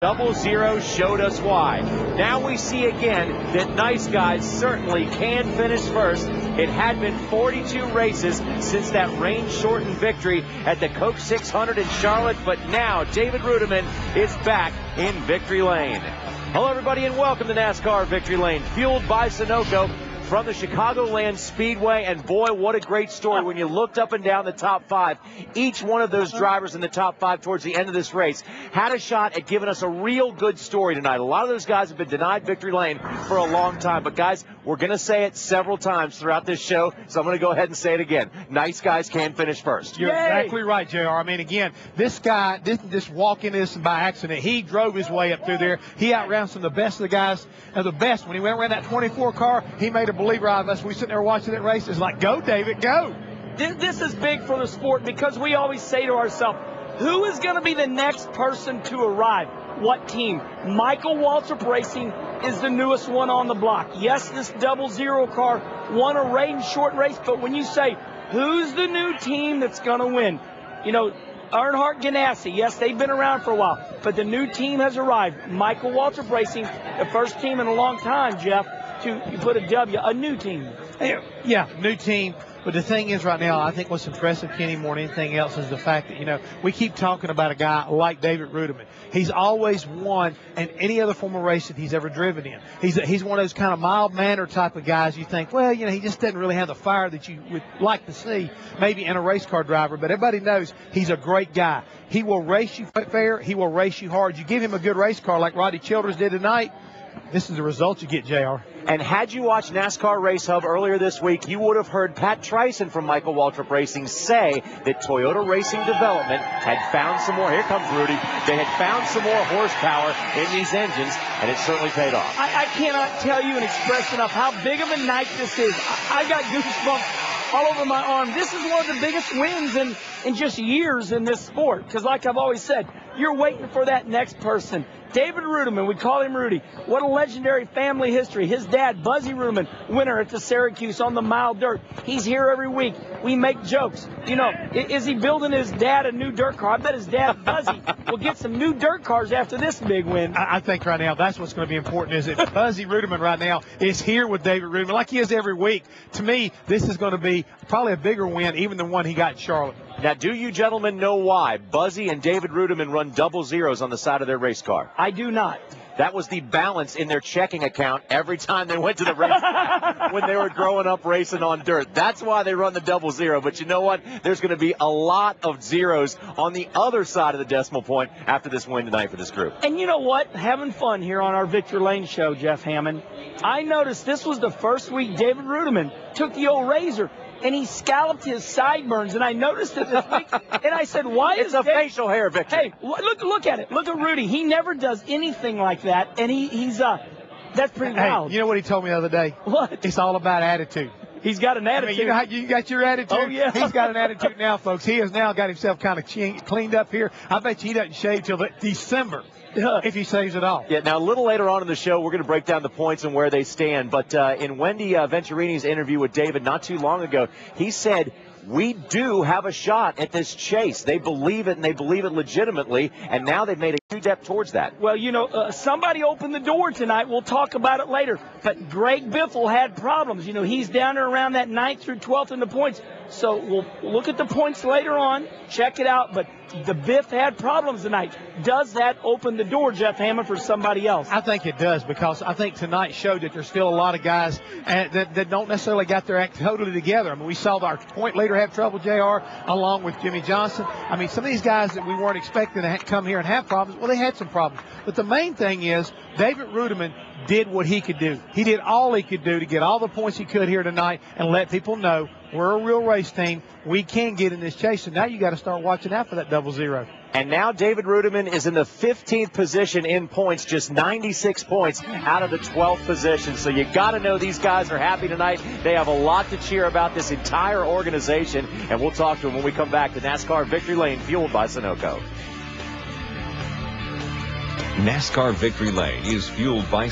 0-0 showed us why. Now we see again that nice guys certainly can finish first. It had been 42 races since that rain-shortened victory at the Coke 600 in Charlotte, but now David Reutimann is back in Victory Lane. Hello everybody and welcome to NASCAR Victory Lane, fueled by Sunoco from the Chicagoland Speedway. And boy, what a great story when you looked up and down the top five. Each one of those drivers in the top five towards the end of this race had a shot at giving us a real good story tonight. A lot of those guys have been denied Victory Lane for a long time. But guys, we're going to say it several times throughout this show, so I'm going to go ahead and say it again. Nice guys can finish first. You're exactly right, JR. I mean, again, this guy didn't just walk into this by accident. He drove his way up through there. He outran some of the best of the guys, and the best. When he went around that 24 car, he made a believer out of us. We sitting there watching that race. It's like, go, David, go. This is big for the sport because we always say to ourselves, who is going to be the next person to arrive? What team? Michael Waltrip Racing is the newest one on the block. Yes, this 0-0 car won a rain-shortened race, but when you say, who's the new team that's going to win? You know, Earnhardt Ganassi, yes, they've been around for a while, but the new team has arrived. Michael Waltrip Racing, the first team in a long time, Jeff, to put a W, a new team. Yeah, new team. But the thing is right now, I think what's impressive, Kenny, more than anything else, is the fact that, you know, we keep talking about a guy like David Reutimann. He's always won in any other form of racing he's ever driven in. He's one of those kind of mild-mannered type of guys you think, well, you know, he just doesn't really have the fire that you would like to see maybe in a race car driver. But everybody knows he's a great guy. He will race you fair. He will race you hard. You give him a good race car like Roddy Childers did tonight, this is the result you get, JR. And had you watched NASCAR Race Hub earlier this week, you would have heard Pat Tryson from Michael Waltrip Racing say that Toyota Racing Development had found some more. Here comes Rudy. They had found some more horsepower in these engines, and it certainly paid off. I cannot tell you and express enough how big of a night this is. I got goosebumps all over my arm. This is one of the biggest wins in just years in this sport. Because like I've always said, you're waiting for that next person. David Reutimann, we call him Rudy. What a legendary family history. His dad, Buzzy Reutimann, winner at the Syracuse on the mild dirt. He's here every week. We make jokes. You know, is he building his dad a new dirt car? I bet his dad, Buzzy, will get some new dirt cars after this big win. I think right now that's what's going to be important, is that Buzzy Reutimann right now is here with David Reutimann like he is every week. To me, this is going to be probably a bigger win even than one he got in Charlotte. Now, do you gentlemen know why Buzzy and David Reutimann run 0-0s on the side of their race car? I do not. That was the balance in their checking account every time they went to the race when they were growing up racing on dirt. That's why they run the 0-0. But you know what? There's going to be a lot of zeros on the other side of the decimal point after this win tonight for this group. And you know what? Having fun here on our Victory Lane show, Jeff Hammond. I noticed this was the first week David Reutimann took the old razor and he scalloped his sideburns, and I noticed it this week, and I said, why is it's a facial hair, Victor. Hey, look at it. Look at Rudy. He never does anything like that, and he's that's pretty wild. Hey, you know what he told me the other day? What? It's all about attitude. He's got an attitude. I mean, you know how you got your attitude? Oh, yeah. He's got an attitude now, folks. He has now got himself kind of cleaned up here. I bet you he doesn't shave till December. If he saves it all. Yeah, now a little later on in the show, we're going to break down the points and where they stand. But in Wendy Venturini's interview with David not too long ago, he said, we do have a shot at this chase. They believe it, and they believe it legitimately, and now they've made a huge step towards that. Well, you know, somebody opened the door tonight. We'll talk about it later. But Greg Biffle had problems. You know, he's down there around that 9th through 12th in the points. So we'll look at the points later on, check it out. But the Biff had problems tonight. Does that open the door, Jeff Hammond, for somebody else? I think it does, because I think tonight showed that there's still a lot of guys that don't necessarily got their act totally together. I mean, we saw our point leader have trouble, JR, along with Jimmy Johnson. I mean, some of these guys that we weren't expecting to come here and have problems, well, they had some problems. But the main thing is David Reutimann did what he could do. He did all he could do to get all the points he could here tonight and let people know we're a real race team. We can get in this chase. And now you got to start watching out for that 0-0. And now David Reutimann is in the 15th position in points, just 96 points out of the 12th position. So you got to know these guys are happy tonight. They have a lot to cheer about, this entire organization. And we'll talk to them when we come back to NASCAR Victory Lane, fueled by Sunoco. NASCAR Victory Lane is fueled by